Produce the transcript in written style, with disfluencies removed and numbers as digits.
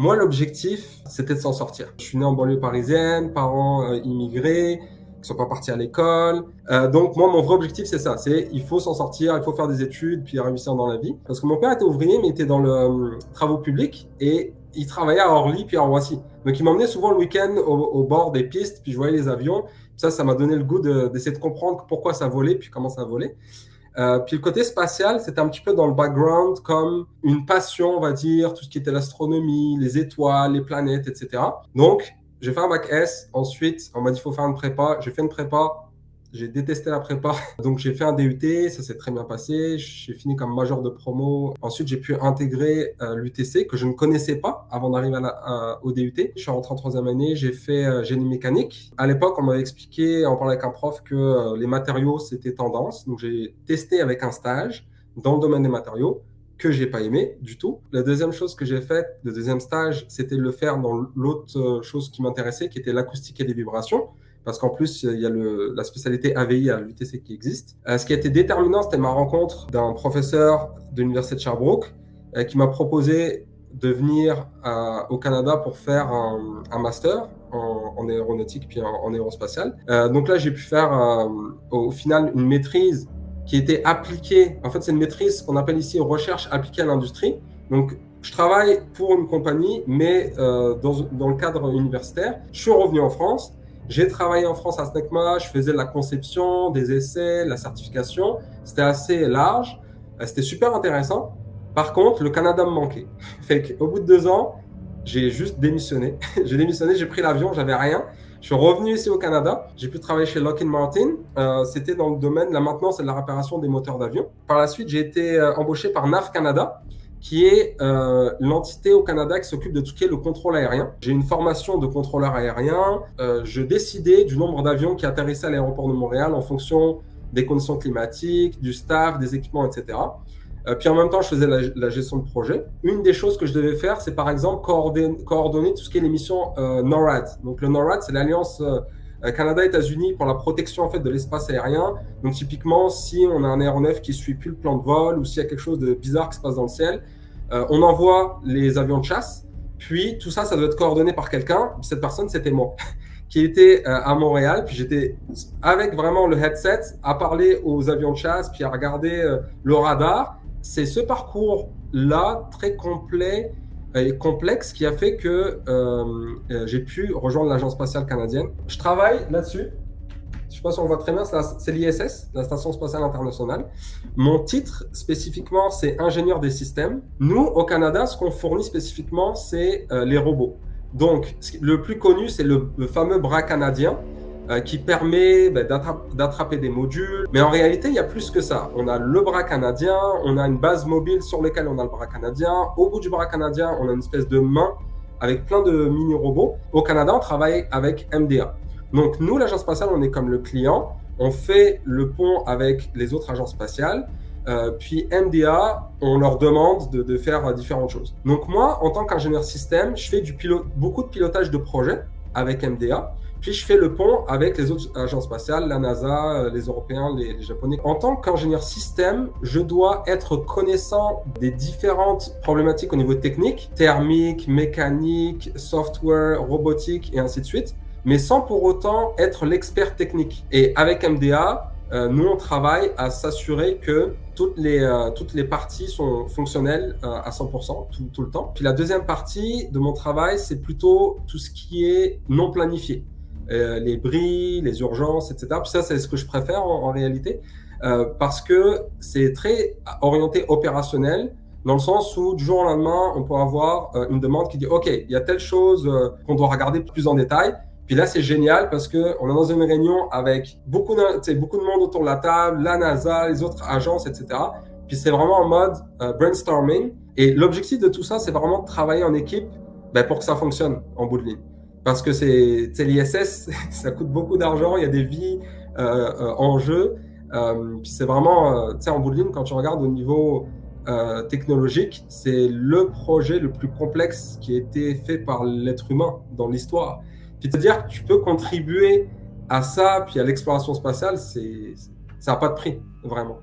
Moi, l'objectif, c'était de s'en sortir. Je suis né en banlieue parisienne, parents immigrés, qui sont pas partis à l'école. Donc moi, mon vrai objectif, c'est ça. C'est il faut s'en sortir, il faut faire des études, puis réussir dans la vie. Parce que mon père était ouvrier, mais il était dans le travaux publics et il travaillait à Orly puis à Roissy. Donc il m'emmenait souvent le week-end au bord des pistes, puis je voyais les avions. Ça m'a donné le goût d'essayer de comprendre pourquoi ça volait, puis comment ça volait. Puis le côté spatial, c'était un petit peu dans le background comme une passion, on va dire, tout ce qui était l'astronomie, les étoiles, les planètes, etc. Donc, j'ai fait un bac S. Ensuite, on m'a dit qu'il faut faire une prépa. J'ai fait une prépa. J'ai détesté la prépa. Donc, j'ai fait un DUT. Ça s'est très bien passé. J'ai fini comme major de promo. Ensuite, j'ai pu intégrer l'UTC que je ne connaissais pas avant d'arriver au DUT. Je suis rentré en troisième année. J'ai fait génie mécanique. À l'époque, on m'avait expliqué, on parlait avec un prof, que les matériaux, c'était tendance. Donc, j'ai testé avec un stage dans le domaine des matériaux que j'ai pas aimé du tout. La deuxième chose que j'ai faite, le deuxième stage, c'était de le faire dans l'autre chose qui m'intéressait, qui était l'acoustique et les vibrations. Parce qu'en plus, il y a la spécialité AVI à l'UTC qui existe. Ce qui a été déterminant, c'était ma rencontre d'un professeur de l'Université de Sherbrooke qui m'a proposé de venir au Canada pour faire un master en aéronautique puis en aérospatial. Donc là, j'ai pu faire au final une maîtrise qui était appliquée. En fait, c'est une maîtrise qu'on appelle ici recherche appliquée à l'industrie. Donc, je travaille pour une compagnie, mais dans le cadre universitaire. Je suis revenu en France. J'ai travaillé en France à SNECMA, je faisais de la conception, des essais, la certification. C'était assez large, c'était super intéressant. Par contre, le Canada me manquait. Fait qu'au bout de 2 ans, j'ai juste démissionné. J'ai démissionné, j'ai pris l'avion, j'avais rien. Je suis revenu ici au Canada. J'ai pu travailler chez Lockheed Martin. C'était dans le domaine de la maintenance et de la réparation des moteurs d'avion. Par la suite, j'ai été embauché par NAV Canada, qui est l'entité au Canada qui s'occupe de tout ce qui est le contrôle aérien. J'ai une formation de contrôleur aérien. Je décidais du nombre d'avions qui atterrissaient à l'aéroport de Montréal en fonction des conditions climatiques, du staff, des équipements, etc. Puis en même temps, je faisais la gestion de projet. Une des choses que je devais faire, c'est par exemple coordonner tout ce qui est les missions NORAD. Donc le NORAD, c'est l'Alliance Canada-États-Unis pour la protection en fait, de l'espace aérien. Donc typiquement, si on a un aéronef qui ne suit plus le plan de vol ou s'il y a quelque chose de bizarre qui se passe dans le ciel, on envoie les avions de chasse. Puis tout ça, ça doit être coordonné par quelqu'un. Cette personne, c'était moi, qui était à Montréal. Puis j'étais avec vraiment le headset à parler aux avions de chasse, puis à regarder le radar. C'est ce parcours-là, très complet et complexe, qui a fait que j'ai pu rejoindre l'Agence spatiale canadienne. Je travaille là-dessus. Je ne sais pas si on voit très bien, c'est l'ISS, la Station spatiale internationale. Mon titre, spécifiquement, c'est ingénieur des systèmes. Nous, au Canada, ce qu'on fournit spécifiquement, c'est les robots. Donc, le plus connu, c'est le fameux bras canadien, qui permet d'attraper des modules. Mais en réalité, il y a plus que ça. On a le bras canadien, on a une base mobile sur laquelle on a le bras canadien. Au bout du bras canadien, on a une espèce de main avec plein de mini-robots. Au Canada, on travaille avec MDA. Donc nous, l'agence spatiale, on est comme le client. On fait le pont avec les autres agences spatiales. Puis MDA, on leur demande de faire différentes choses. Donc moi, en tant qu'ingénieur système, je fais beaucoup de pilotage de projet avec MDA. Puis je fais le pont avec les autres agences spatiales, la NASA, les Européens, les Japonais. En tant qu'ingénieur système, je dois être connaissant des différentes problématiques au niveau technique, thermique, mécanique, software, robotique et ainsi de suite, mais sans pour autant être l'expert technique. Et avec MDA, nous, on travaille à s'assurer que toutes les parties sont fonctionnelles à 100% tout le temps. Puis la deuxième partie de mon travail, c'est plutôt tout ce qui est non planifié. Les bris, les urgences, etc. Puis ça, c'est ce que je préfère en réalité, parce que c'est très orienté opérationnel, dans le sens où du jour au lendemain, on peut avoir une demande qui dit « Ok, il y a telle chose qu'on doit regarder plus en détail ». Puis là, c'est génial parce qu'on est dans une réunion avec beaucoup de monde autour de la table, la NASA, les autres agences, etc. Puis c'est vraiment en mode brainstorming. Et l'objectif de tout ça, c'est vraiment de travailler en équipe pour que ça fonctionne en bout de ligne. Parce que c'est l'ISS, ça coûte beaucoup d'argent, il y a des vies en jeu. Puis c'est vraiment, en bout de ligne, quand tu regardes au niveau technologique, c'est le projet le plus complexe qui a été fait par l'être humain dans l'histoire. Puis te dire que tu peux contribuer à ça, puis à l'exploration spatiale, ça n'a pas de prix, vraiment.